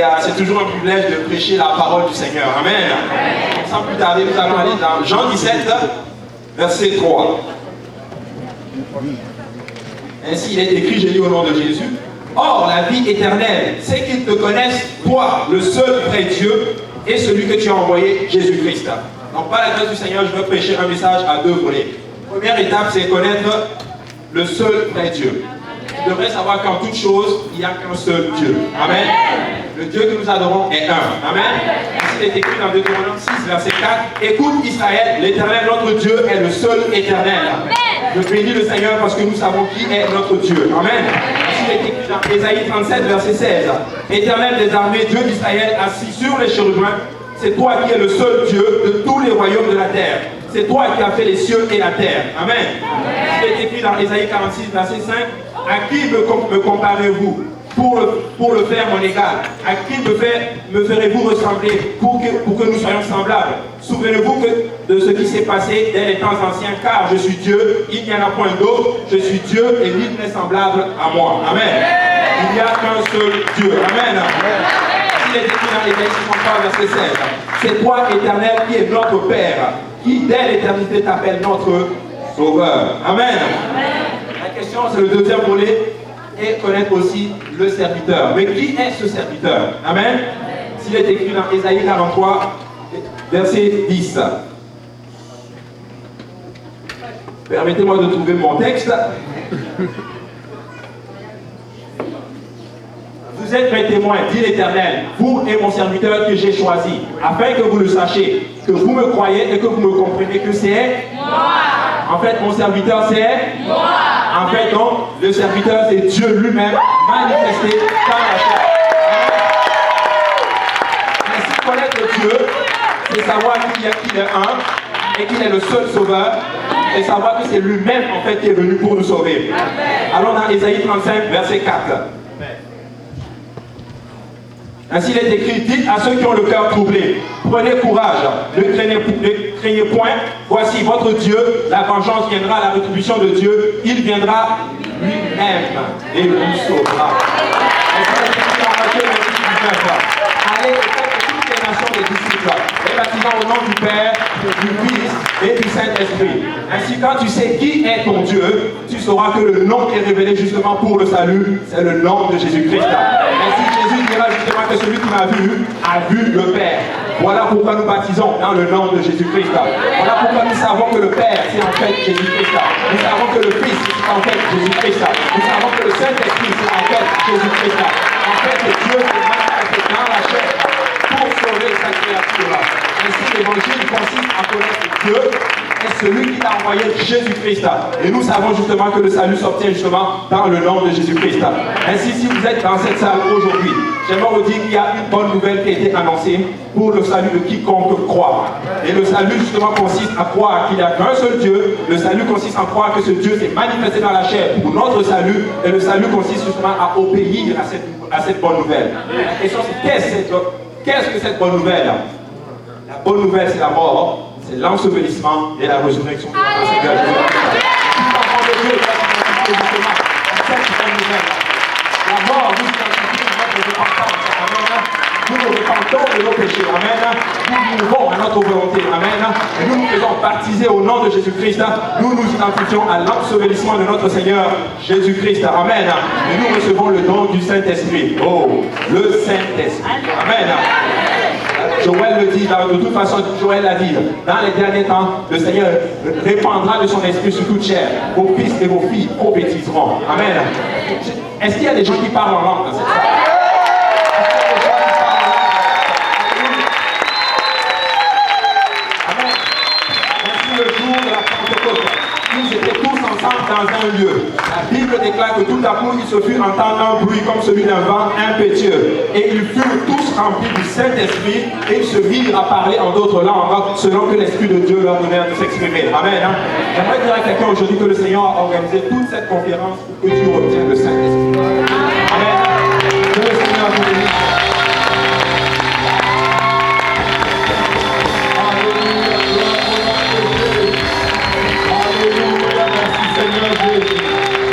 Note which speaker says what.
Speaker 1: Et c'est toujours un privilège de prêcher la parole du Seigneur. Amen. Sans plus tarder, nous allons aller dans Jean 17, verset 3. Ainsi il est écrit, je lis au nom de Jésus. Or, la vie éternelle, c'est qu'ils te connaissent, toi, le seul vrai Dieu, et celui que tu as envoyé, Jésus-Christ. Donc, par la grâce du Seigneur, je veux prêcher un message à deux volets. Première étape, c'est connaître le seul vrai Dieu. Tu devrais savoir qu'en toute chose, il n'y a qu'un seul Dieu. Amen. Le Dieu que nous adorons est un. Amen. Ainsi, il est écrit dans Deutéronome 6, verset 4. Écoute Israël, l'Éternel, notre Dieu, est le seul éternel. Je bénis le Seigneur parce que nous savons qui est notre Dieu. Amen. Ainsi, il est écrit dans Ésaïe 37, verset 16. Éternel des armées, Dieu d'Israël, assis sur les chérubins, c'est toi qui es le seul Dieu de tous les royaumes de la terre. C'est toi qui as fait les cieux et la terre. Amen. Il est écrit dans Ésaïe 46, verset 5. À qui me comparez-vous pour le faire mon égal? À qui me ferez-vous ressembler pour que nous soyons semblables? Souvenez-vous de ce qui s'est passé dès les temps anciens, car je suis Dieu, il n'y en a point d'autre. Je suis Dieu et nul n'est semblable à moi. Amen. Il n'y a qu'un seul Dieu. Amen. Il est écrit dans Ésaïe 53, verset 16. C'est toi, Éternel, qui est notre Père, qui dès l'éternité t'appelle notre Sauveur. Amen. La question, c'est le deuxième volet, et connaître aussi le serviteur. Mais qui est ce serviteur? Amen. S'il est écrit dans Ésaïe 43, verset 10. Permettez-moi de trouver mon texte. Vous êtes mes témoins, dit l'Éternel, vous et mon serviteur que j'ai choisi, afin que vous le sachiez, que vous me croyez et que vous me compreniez que c'est moi. En fait, mon serviteur, c'est moi. En fait, donc, le serviteur, c'est Dieu lui-même, manifesté dans la chair. Ainsi, connaître Dieu, c'est savoir qu'il est un et qu'il est le seul sauveur, et savoir que c'est lui-même, en fait, qui est venu pour nous sauver. Allons dans Ésaïe 35, verset 4. Ainsi, il est écrit, dites à ceux qui ont le cœur troublé, prenez courage, ne craignez point, voici votre Dieu, la vengeance viendra, la rétribution de Dieu, il viendra lui-même et vous sauvera. Allez, faites toutes les nations des disciples, les baptisant au nom du Père, du Fils et du Saint-Esprit. Ainsi, quand tu sais qui est ton Dieu, tu sauras que le nom qui est révélé justement pour le salut, c'est le nom de Jésus-Christ. Ainsi, Jésus dira justement que celui qui m'a vu a vu le Père. Voilà pourquoi nous baptisons dans le nom de Jésus-Christ. Voilà pourquoi nous savons que le Père, c'est en fait Jésus-Christ. Nous savons que le Fils, c'est en fait Jésus-Christ. Nous savons que le Saint-Esprit, c'est en fait Jésus-Christ. En fait, Dieu est manifesté dans la chair pour sauver sa créature. Ainsi, l'évangile consiste à connaître Dieu et celui qui l'a envoyé, Jésus-Christ. Et nous savons justement que le salut s'obtient justement dans le nom de Jésus-Christ. Ainsi, si vous êtes dans cette salle aujourd'hui, j'aimerais vous dire qu'il y a une bonne nouvelle qui a été annoncée pour le salut de quiconque croit. Et le salut justement consiste à croire qu'il n'y a qu'un seul Dieu. Le salut consiste à croire que ce Dieu s'est manifesté dans la chair pour notre salut. Et le salut consiste justement à obéir à cette bonne nouvelle. La question c'est qu'est-ce que cette bonne nouvelle? La bonne nouvelle, c'est la mort, c'est l'ensevelissement et la résurrection de notre Seigneur Jésus-Christ. La mort nous identifie notre repentance. Amen. Nous nous repentons de nos péchés. Amen. Nous mourons à notre volonté. Amen. Et nous nous faisons baptiser au nom de Jésus-Christ. Nous nous identifions à l'ensevelissement de notre Seigneur Jésus-Christ. Amen. Et nous recevons le don du Saint-Esprit. Oh, le Saint-Esprit. Amen. Joël le dit, de toute façon, Joël l'a dit, dans les derniers temps, le Seigneur répandra de son esprit sur toute chair. Vos fils et vos filles prophétiseront. Amen. Est-ce qu'il y a des gens qui parlent en langue dans cette salle? Amen. Ainsi, le jour de la Pentecôte, ils étaient tous ensemble dans un lieu. La Bible déclare que tout à coup, il se fut entendre un bruit comme celui d'un vent impétueux. Et ils furent tous remplis du Saint-Esprit et ils se mirent à parler en d'autres langues selon que l'Esprit de Dieu leur donnait de s'exprimer. Amen. J'aimerais dire à quelqu'un aujourd'hui que le Seigneur a organisé toute cette conférence pour que tu obtiennes le Saint-Esprit.